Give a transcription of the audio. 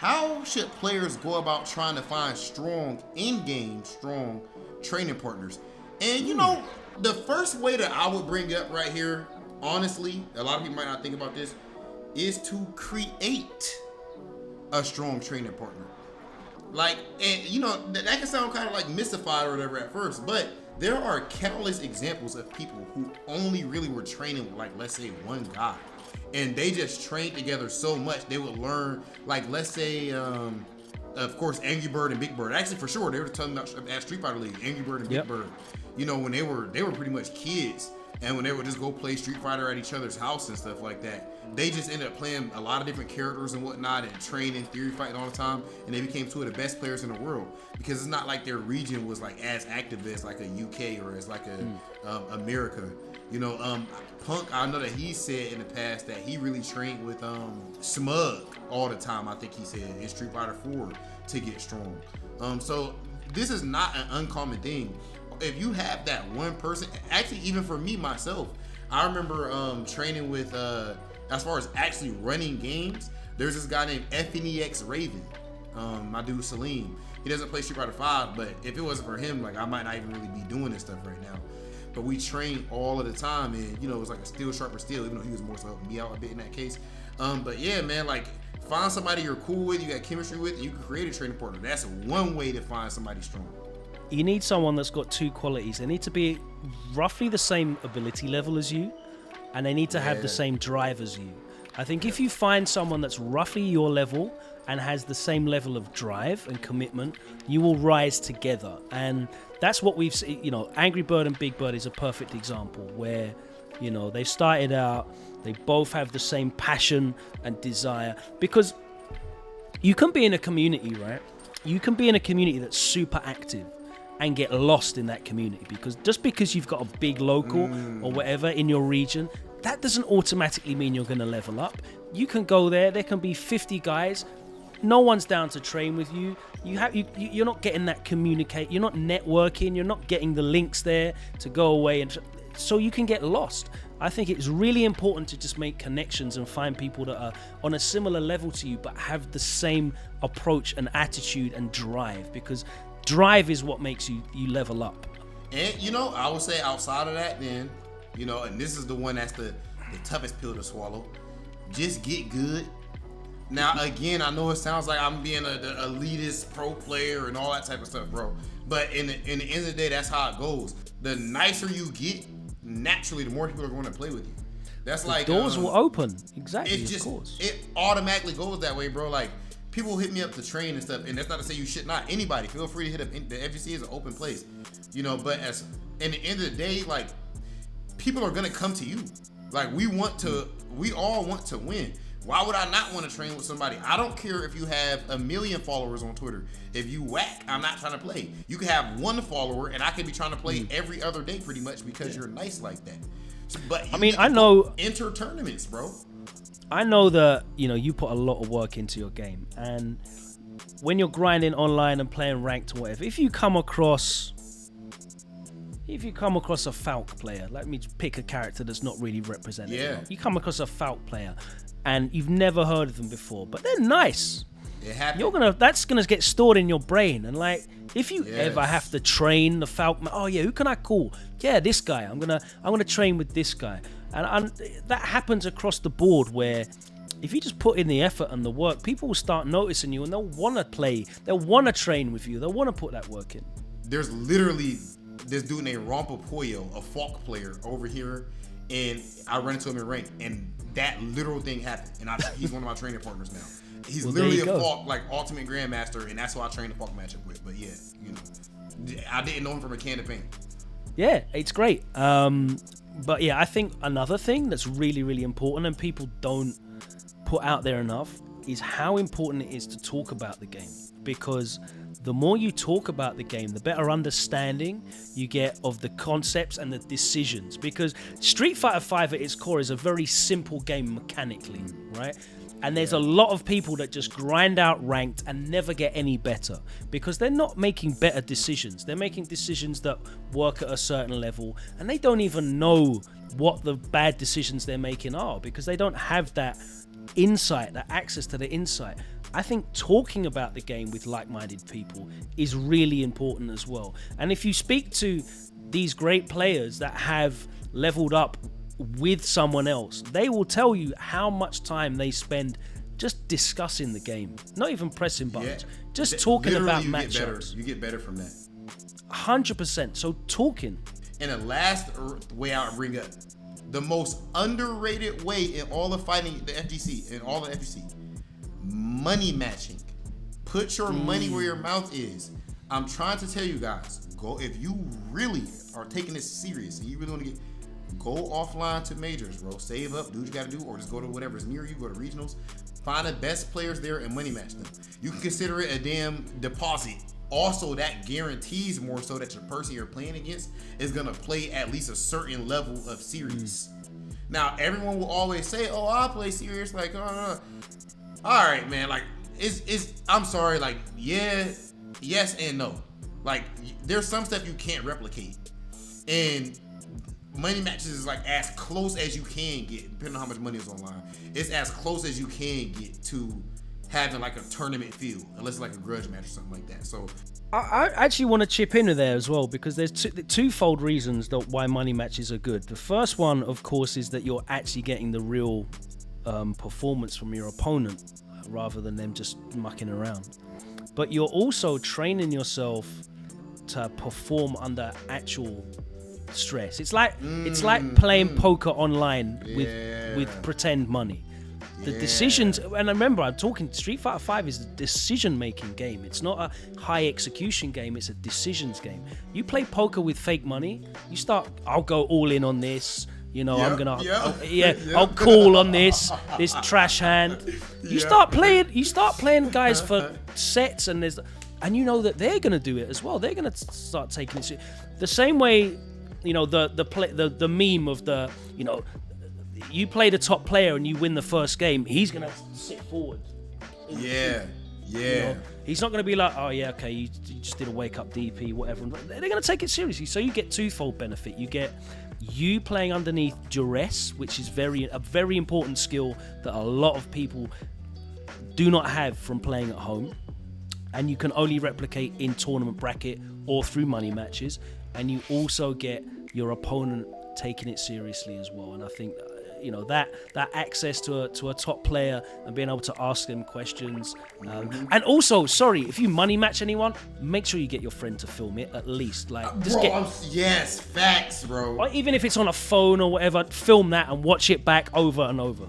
how should players go about trying to find strong training partners? And you know, the first way that I would bring up right here, honestly, a lot of people might not think about this, is to create a strong training partner. Like, and you know, that can sound kind of like mystified or whatever at first, but there are countless examples of people who only really were training with, like, let's say one guy. And they just trained together so much, they would learn, like, let's say, of course, Angry Bird and Big Bird. Actually, for sure, they were talking about at Street Fighter League, Angry Bird and Big Bird. You know, when they were pretty much kids, and when they would just go play Street Fighter at each other's house and stuff like that, they just ended up playing a lot of different characters and whatnot, and training, theory fighting all the time, and they became two of the best players in the world. Because it's not like their region was like as active as like a UK or as like a America. You know, Punk, I know that he said in the past that he really trained with Smug all the time. I think he said in Street Fighter 4 to get strong. So this is not an uncommon thing. If you have that one person, actually, even for me myself, I remember training with, as far as actually running games, there's this guy named FNEX Raven, my dude Salim. He doesn't play Street Fighter 5, but if it wasn't for him, like, I might not even really be doing this stuff right now. But we train all of the time, and you know, it was like a steel sharper steel, even though he was more so helping me out a bit in that case. But yeah, man, like, find somebody you're cool with, you got chemistry with, and you can create a training partner. That's one way to find somebody strong. You need someone that's got two qualities. They need to be roughly the same ability level as you, and they need to have the same drive as you. I think if you find someone that's roughly your level and has the same level of drive and commitment, you will rise together. And that's what we've seen. You know, Angry Bird and Big Bird is a perfect example where, you know, they started out, they both have the same passion and desire. Because you can be in a community, right? You can be in a community that's super active and get lost in that community, because just because you've got a big local or whatever in your region, that doesn't automatically mean you're going to level up. You can go there can be 50 guys, no one's down to train with you. You're not getting that communicate, you're not networking, you're not getting the links there to go away, and so you can get lost. I think it's really important to just make connections and find people that are on a similar level to you but have the same approach and attitude and drive, because drive is what makes you level up. And you know, I would say outside of that, then, you know, and this is the one that's the toughest pill to swallow, just get good. Now, again, I know it sounds like I'm being the elitist pro player and all that type of stuff, bro. But in the end of the day, that's how it goes. The nicer you get, naturally, the more people are going to play with you. That's like doors will open. Exactly. It just, of course. It automatically goes that way, bro. Like, people hit me up to train and stuff, and that's not to say you should not. Anybody, feel free to hit up. The FGC is an open place, you know. But as in the end of the day, like, people are gonna come to you. Like, we all want to win. Why would I not want to train with somebody? I don't care if you have 1 million followers on Twitter. If you whack, I'm not trying to play. You can have one follower, and I can be trying to play every other day pretty much because you're nice like that. But I mean, I know enter tournaments, bro. I know that, you know, you put a lot of work into your game, and when you're grinding online and playing ranked or whatever, if you come across a Falk player, let me pick a character that's not really represented. Yeah. You come across a Falk player and you've never heard of them before, but they're nice. It happens. That's gonna get stored in your brain, and like, if you ever have to train the Falk, oh yeah, who can I call? Yeah, this guy. I'm gonna train with this guy, and that happens across the board where, if you just put in the effort and the work, people will start noticing you, and they'll want to play, they'll want to train with you, they'll want to put that work in. There's literally this dude named Rompa Pollo, a Falk player over here, and I run into him in rank, and that literal thing happened, and he's one of my training partners now. He's literally a Falk, like, ultimate grandmaster, and that's who I train the Falk matchup with. But yeah, you know, I didn't know him from a can of paint. Yeah, it's great. But yeah, I think another thing that's really, really important and people don't put out there enough is how important it is to talk about the game. Because the more you talk about the game, the better understanding you get of the concepts and the decisions. Because Street Fighter 5 at its core is a very simple game mechanically, right? And there's a lot of people that just grind out ranked and never get any better because they're not making better decisions. They're making decisions that work at a certain level, and they don't even know what the bad decisions they're making are because they don't have that insight, that access to the insight. I think talking about the game with like-minded people is really important as well. And if you speak to these great players that have leveled up with someone else, they will tell you how much time they spend just discussing the game, not even pressing buttons, just talking about matchups. You get better from that. 100%. So talking. And the last way I would bring up, the most underrated way in all of fighting the FGC, money matching. Put your money where your mouth is. I'm trying to tell you guys, go if you really are taking this serious and you really want to go offline to majors, bro. Save up, do what you got to do, or just go to whatever's near you. Go to regionals, find the best players there and money match them. You can consider it a damn deposit. Also, that guarantees more so that your person you're playing against is gonna play at least a certain level of serious. Now, everyone will always say, "Oh, I play serious." Like, all right, man. Like, it's. I'm sorry. Like, yeah, yes and no. Like, there's some stuff you can't replicate, and money matches is like as close as you can get, depending on how much money is online. It's as close as you can get to having like a tournament feel, unless it's like a grudge match or something like that. So I actually want to chip in there as well, because there's twofold reasons why money matches are good. The first one, of course, is that you're actually getting the real performance from your opponent rather than them just mucking around. But you're also training yourself to perform under actual stress. It's like playing poker online with pretend money. The decisions, and remember, I'm talking Street Fighter 5 is a decision-making game. It's not a high execution game. It's a decisions game. You play poker with fake money. You start, I'll go all in on this. You know, I'm gonna, I'll call on this trash hand. You start playing guys for sets, and you know that they're gonna do it as well. They're gonna start taking it the same way. You know, the meme of the, you know, you play the top player and you win the first game, he's gonna sit forward. Yeah. You know, he's not gonna be like, oh yeah, okay, you just did a wake up DP, whatever. They're gonna take it seriously. So you get twofold benefit. You get you playing underneath duress, which is a very important skill that a lot of people do not have from playing at home, and you can only replicate in tournament bracket or through money matches. And you also get your opponent taking it seriously as well. And I think, you know, that access to a top player and being able to ask them questions. And also, sorry, if you money match anyone, make sure you get your friend to film it at least. Like, just yes, facts, bro. Or even if it's on a phone or whatever, film that and watch it back over and over.